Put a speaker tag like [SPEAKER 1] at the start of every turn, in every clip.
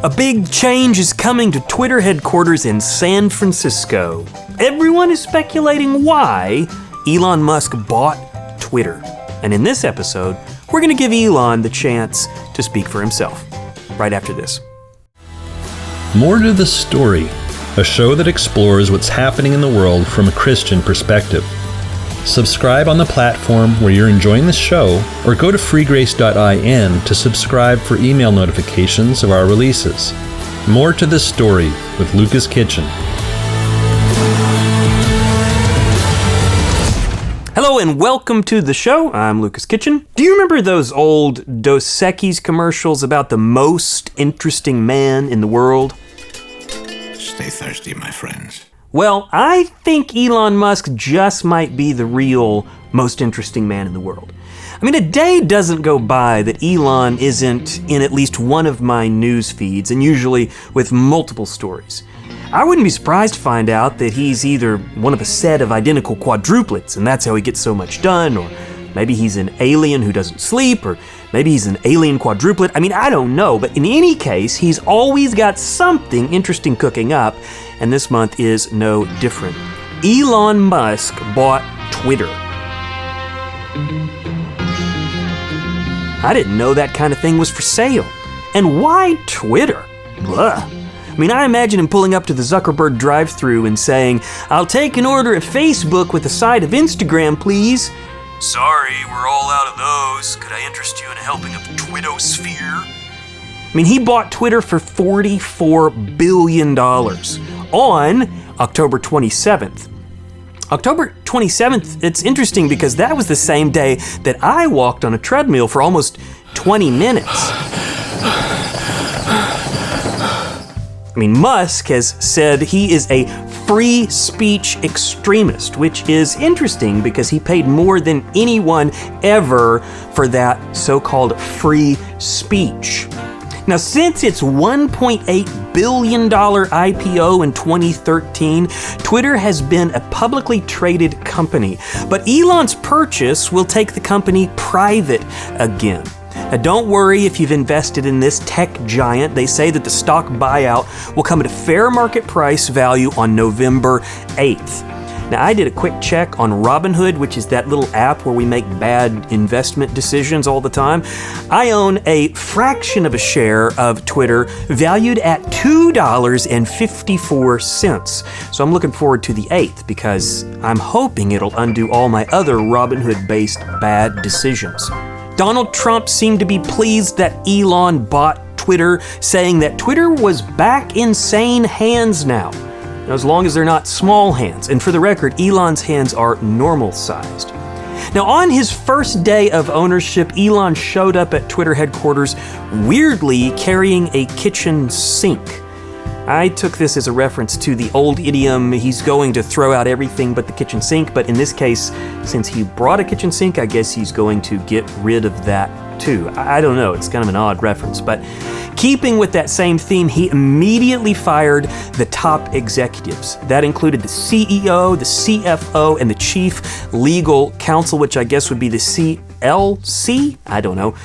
[SPEAKER 1] A big change is coming to Twitter headquarters in San Francisco. Everyone is speculating why Elon Musk bought Twitter. And in this episode, we're going to give Elon the chance to speak for himself. Right after this.
[SPEAKER 2] More to the Story, a show that explores what's happening in the world from a Christian perspective. Subscribe on the platform where you're enjoying the show, or go to freegrace.in to subscribe for email notifications of our releases. More to the Story with Lucas Kitchen.
[SPEAKER 1] Hello and welcome to the show. I'm Lucas Kitchen. Do you remember those old Dos Equis commercials about the most interesting man in the world?
[SPEAKER 3] Stay thirsty, my friends.
[SPEAKER 1] Well, I think Elon Musk just might be the real most interesting man in the world. I mean, a day doesn't go by that Elon isn't in at least one of my news feeds, and usually with multiple stories. I wouldn't be surprised to find out that he's either one of a set of identical quadruplets, and that's how he gets so much done, or maybe he's an alien who doesn't sleep, or maybe he's an alien quadruplet. I mean, I don't know, but in any case, he's always got something interesting cooking up, and this month is no different. Elon Musk bought Twitter. I didn't know that kind of thing was for sale. And why Twitter? Blah. I mean, I imagine him pulling up to the Zuckerberg drive-thru and saying, "I'll take an order of Facebook with a side of Instagram, please." "Sorry, we're all out of those. Could I interest you in a helping of Twittosphere?" I mean, he bought Twitter for $44 billion on October 27th. October 27th, it's interesting because that was the same day that I walked on a treadmill for almost 20 minutes. I mean, Musk has said he is a free speech extremist, which is interesting because he paid more than anyone ever for that so-called free speech. Now, since its $1.8 billion IPO in 2013, Twitter has been a publicly traded company, but Elon's purchase will take the company private again. Now, don't worry if you've invested in this tech giant. They say that the stock buyout will come at a fair market price value on November 8th. Now, I did a quick check on Robinhood, which is that little app where we make bad investment decisions all the time. I own a fraction of a share of Twitter, valued at $2.54. So I'm looking forward to the 8th because I'm hoping it'll undo all my other Robinhood-based bad decisions. Donald Trump seemed to be pleased that Elon bought Twitter, saying that Twitter was back in sane hands now, as long as they're not small hands. And for the record, Elon's hands are normal-sized. Now, on his first day of ownership, Elon showed up at Twitter headquarters weirdly carrying a kitchen sink. I took this as a reference to the old idiom, he's going to throw out everything but the kitchen sink, but in this case, since he brought a kitchen sink, I guess he's going to get rid of that too. I don't know, it's kind of an odd reference, but keeping with that same theme, he immediately fired the top executives. That included the CEO, the CFO, and the chief legal counsel, which I guess would be the CLC? I don't know.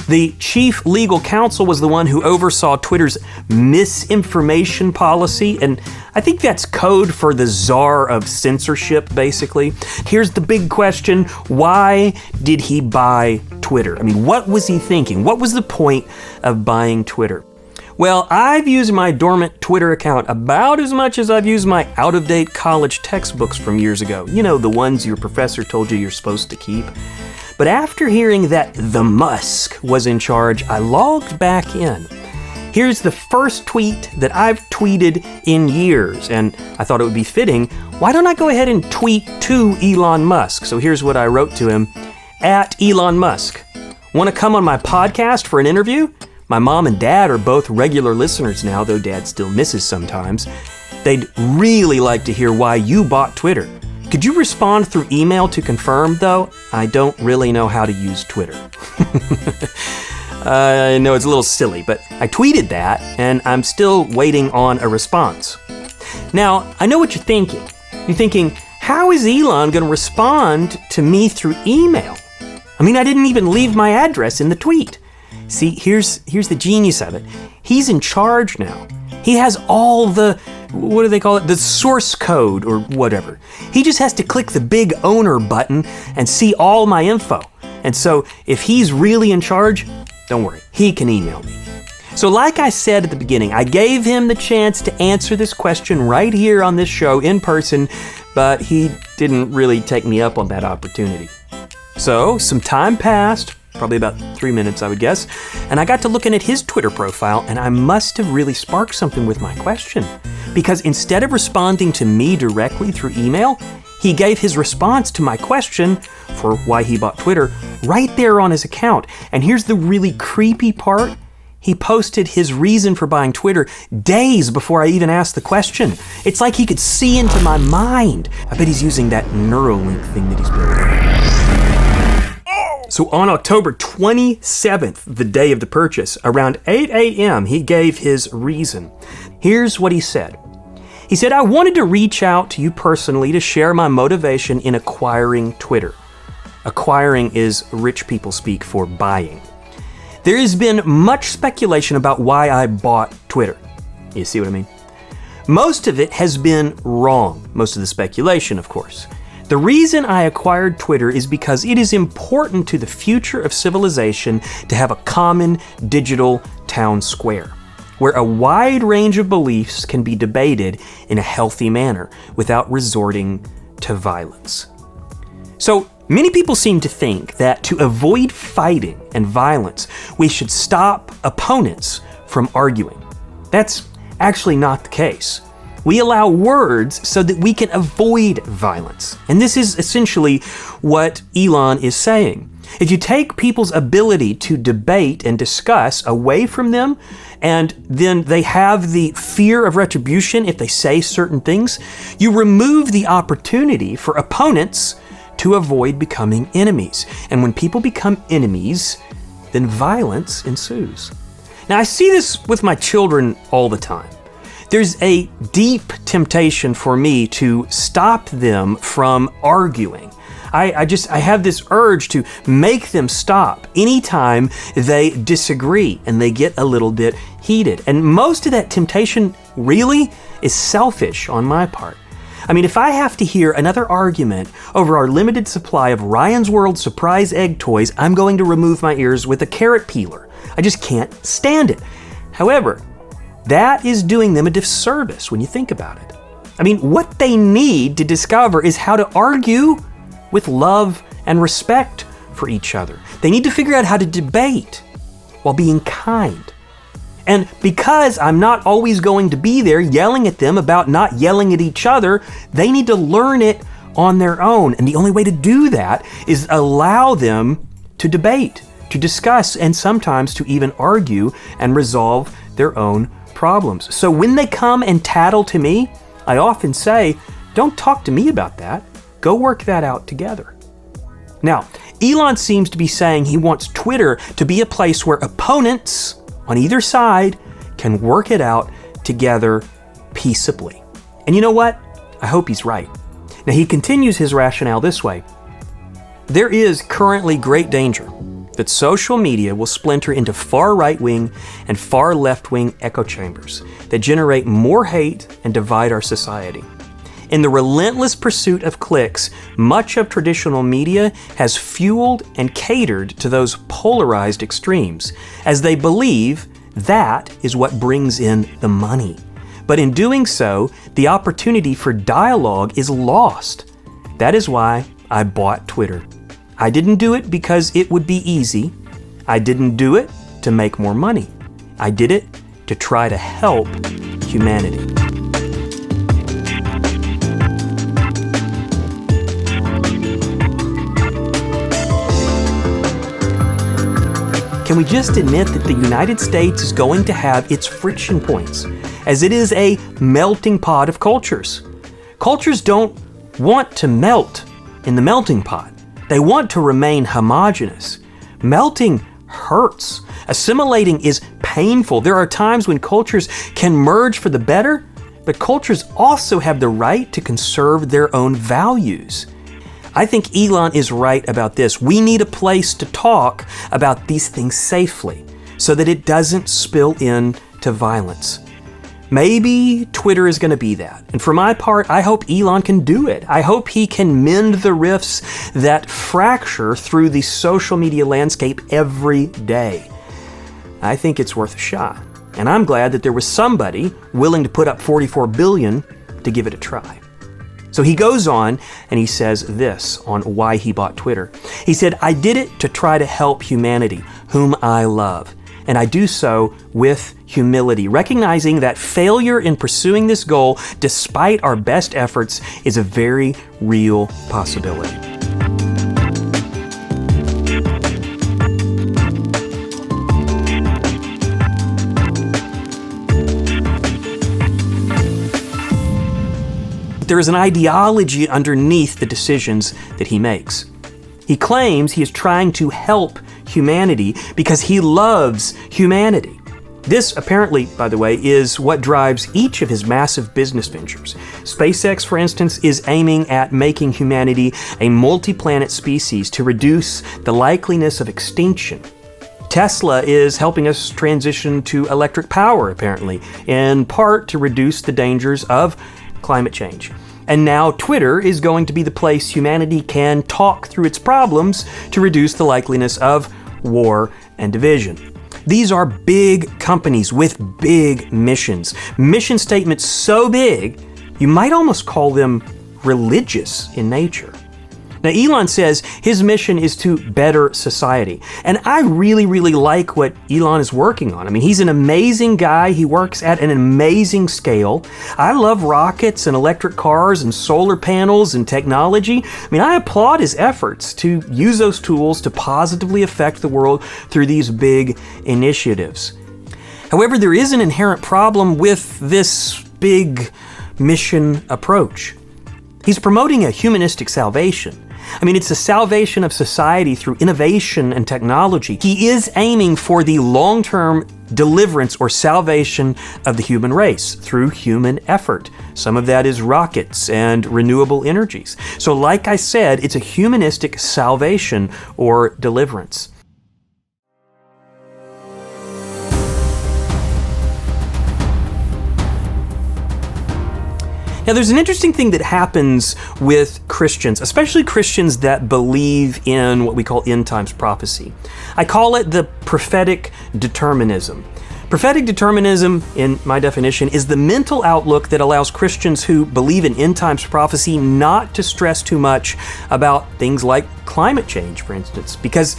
[SPEAKER 1] The chief legal counsel was the one who oversaw Twitter's misinformation policy, and I think that's code for the czar of censorship, basically. Here's the big question: why did he buy Twitter? I mean, what was he thinking? What was the point of buying Twitter? Well, I've used my dormant Twitter account about as much as I've used my out-of-date college textbooks from years ago. You know, the ones your professor told you you're supposed to keep. But after hearing that the Musk was in charge, I logged back in. Here's the first tweet that I've tweeted in years, and I thought it would be fitting. Why don't I go ahead and tweet to Elon Musk? So here's what I wrote to him. At Elon Musk, want to come on my podcast for an interview? My mom and dad are both regular listeners now, though dad still misses sometimes. They'd really like to hear why you bought Twitter. Could you respond through email to confirm, though? I don't really know how to use Twitter. I know it's a little silly, but I tweeted that, and I'm still waiting on a response. Now, I know what you're thinking. You're thinking, how is Elon going to respond to me through email? I mean, I didn't even leave my address in the tweet. See, here's the genius of it. He's in charge now. He has all the, what do they call it? The source code or whatever. He just has to click the big owner button and see all my info. And so if he's really in charge, don't worry, he can email me. So like I said at the beginning, I gave him the chance to answer this question right here on this show in person, but he didn't really take me up on that opportunity. So some time passed, probably about 3 minutes, I would guess, and I got to looking at his Twitter profile, and I must have really sparked something with my question. Because instead of responding to me directly through email, he gave his response to my question for why he bought Twitter right there on his account. And here's the really creepy part. He posted his reason for buying Twitter days before I even asked the question. It's like he could see into my mind. I bet he's using that neurolink thing that he's building. So on October 27th, the day of the purchase, around 8 a.m., he gave his reason. Here's what he said. He said, I wanted to reach out to you personally to share my motivation in acquiring Twitter. Acquiring is rich people speak for buying. There has been much speculation about why I bought Twitter. You see what I mean? Most of it has been wrong. Most of the speculation, of course. The reason I acquired Twitter is because it is important to the future of civilization to have a common digital town square, where a wide range of beliefs can be debated in a healthy manner without resorting to violence. So many people seem to think that to avoid fighting and violence, we should stop opponents from arguing. That's actually not the case. We allow words so that we can avoid violence. And this is essentially what Elon is saying. If you take people's ability to debate and discuss away from them, and then they have the fear of retribution if they say certain things, you remove the opportunity for opponents to avoid becoming enemies. And when people become enemies, then violence ensues. Now, I see this with my children all the time. There's a deep temptation for me to stop them from arguing. I have this urge to make them stop anytime they disagree and they get a little bit heated. And most of that temptation really is selfish on my part. I mean, if I have to hear another argument over our limited supply of Ryan's World surprise egg toys, I'm going to remove my ears with a carrot peeler. I just can't stand it. However, that is doing them a disservice when you think about it. I mean, what they need to discover is how to argue with love and respect for each other. They need to figure out how to debate while being kind. And because I'm not always going to be there yelling at them about not yelling at each other, they need to learn it on their own. And the only way to do that is allow them to debate, to discuss, and sometimes to even argue and resolve their own problems. So when they come and tattle to me, I often say, don't talk to me about that. Go work that out together. Now, Elon seems to be saying he wants Twitter to be a place where opponents on either side can work it out together peaceably. And you know what? I hope he's right. Now, he continues his rationale this way. There is currently great danger that social media will splinter into far right-wing and far left-wing echo chambers that generate more hate and divide our society. In the relentless pursuit of clicks, much of traditional media has fueled and catered to those polarized extremes, as they believe that is what brings in the money. But in doing so, the opportunity for dialogue is lost. That is why I bought Twitter. I didn't do it because it would be easy. I didn't do it to make more money. I did it to try to help humanity. Can we just admit that the United States is going to have its friction points, as it is a melting pot of cultures? Cultures don't want to melt in the melting pot. They want to remain homogeneous. Melting hurts. Assimilating is painful. There are times when cultures can merge for the better, but cultures also have the right to conserve their own values. I think Elon is right about this. We need a place to talk about these things safely. so that it doesn't spill into violence. Maybe Twitter is going to be that. And for my part, I hope Elon can do it. I hope he can mend the rifts that fracture through the social media landscape every day. I think it's worth a shot. And I'm glad that there was somebody willing to put up $44 billion to give it a try. So he goes on and he says this on why he bought Twitter. He said, "I did it to try to help humanity, whom I love. And I do so with humility, recognizing that failure in pursuing this goal, despite our best efforts, is a very real possibility." There is an ideology underneath the decisions that he makes. He claims he is trying to help humanity because he loves humanity. This apparently, by the way, is what drives each of his massive business ventures. SpaceX, for instance, is aiming at making humanity a multi-planet species to reduce the likeliness of extinction. Tesla is helping us transition to electric power, apparently, in part to reduce the dangers of climate change. And now Twitter is going to be the place humanity can talk through its problems to reduce the likeliness of war and division. These are big companies with big missions. Mission statements so big, you might almost call them religious in nature. Now, Elon says his mission is to better society. And I really like what Elon is working on. I mean, he's an amazing guy. He works at an amazing scale. I love rockets and electric cars and solar panels and technology. I mean, I applaud his efforts to use those tools to positively affect the world through these big initiatives. However, there is an inherent problem with this big mission approach. He's promoting a humanistic salvation. I mean, it's a salvation of society through innovation and technology. He is aiming for the long-term deliverance or salvation of the human race through human effort. Some of that is rockets and renewable energies. So like I said, it's a humanistic salvation or deliverance. Now, there's an interesting thing that happens with Christians, especially Christians that believe in what we call end times prophecy. I call it the prophetic determinism. Prophetic determinism, in my definition, is the mental outlook that allows Christians who believe in end times prophecy not to stress too much about things like climate change, for instance, because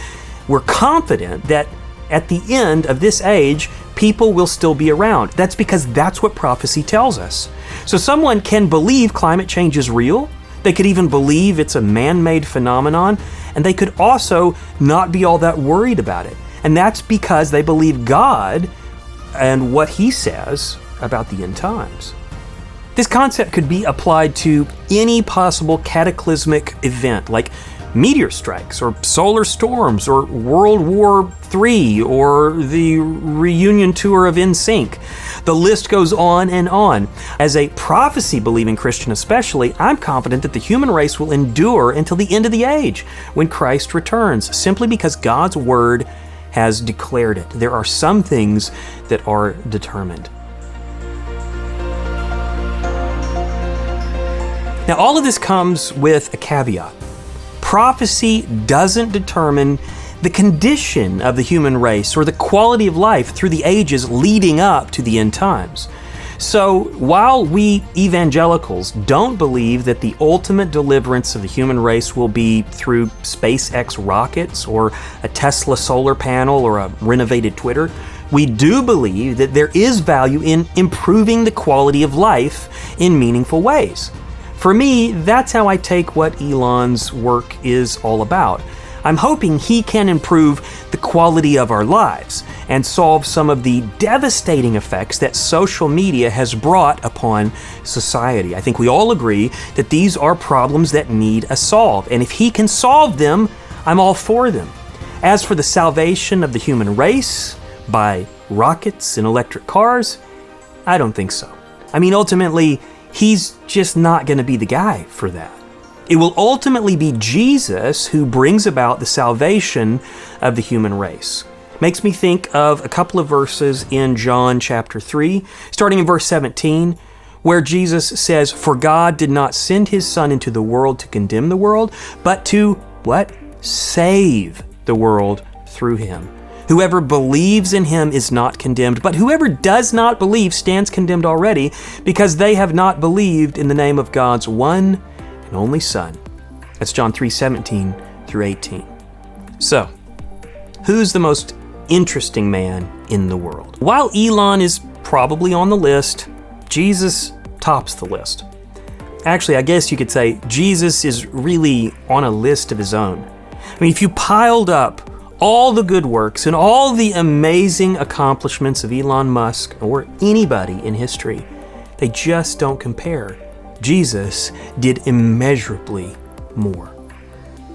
[SPEAKER 1] we're confident that at the end of this age, people will still be around. That's because that's what prophecy tells us. So someone can believe climate change is real. They could even believe it's a man-made phenomenon, and they could also not be all that worried about it. And that's because they believe God and what He says about the end times. This concept could be applied to any possible cataclysmic event, like meteor strikes or solar storms or World War III or the reunion tour of NSYNC. The list goes on and on. As a prophecy-believing Christian especially, I'm confident that the human race will endure until the end of the age when Christ returns, simply because God's Word has declared it. There are some things that are determined. Now, all of this comes with a caveat. Prophecy doesn't determine the condition of the human race or the quality of life through the ages leading up to the end times. So while we evangelicals don't believe that the ultimate deliverance of the human race will be through SpaceX rockets or a Tesla solar panel or a renovated Twitter, we do believe that there is value in improving the quality of life in meaningful ways. For me, that's how I take what Elon's work is all about. I'm hoping he can improve the quality of our lives and solve some of the devastating effects that social media has brought upon society. I think we all agree that these are problems that need a solve, and if he can solve them, I'm all for them. As for the salvation of the human race by rockets and electric cars, I don't think so. I mean, ultimately, he's just not going to be the guy for that. It will ultimately be Jesus who brings about the salvation of the human race. Makes me think of a couple of verses in John chapter 3, starting in verse 17, where Jesus says, "For God did not send his Son into the world to condemn the world, but to," what? "Save the world through him. Whoever believes in him is not condemned, but whoever does not believe stands condemned already, because they have not believed in the name of God's one and only Son." That's John 3:17 through 18. So, who's the most interesting man in the world? While Elon is probably on the list, Jesus tops the list. Actually, I guess you could say Jesus is really on a list of his own. I mean, if you piled up all the good works and all the amazing accomplishments of Elon Musk or anybody in history, they just don't compare. Jesus did immeasurably more.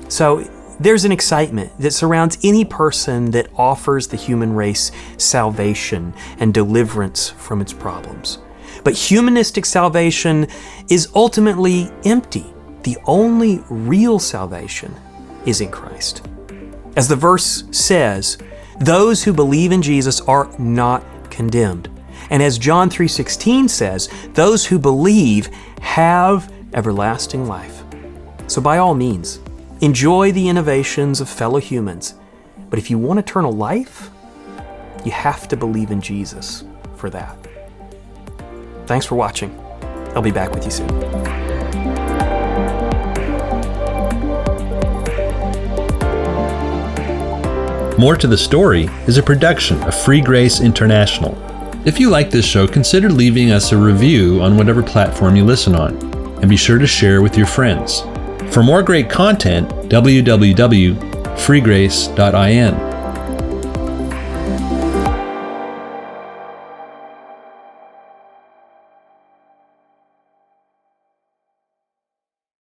[SPEAKER 1] So there's an excitement that surrounds any person that offers the human race salvation and deliverance from its problems. But humanistic salvation is ultimately empty. The only real salvation is in Christ. As the verse says, those who believe in Jesus are not condemned. And as John 3:16 says, those who believe have everlasting life. So by all means, enjoy the innovations of fellow humans. But if you want eternal life, you have to believe in Jesus for that. Thanks for watching. I'll be back with you soon.
[SPEAKER 2] More to the Story is a production of Free Grace International. If you like this show, consider leaving us a review on whatever platform you listen on, and be sure to share with your friends. For more great content, www.freegrace.in.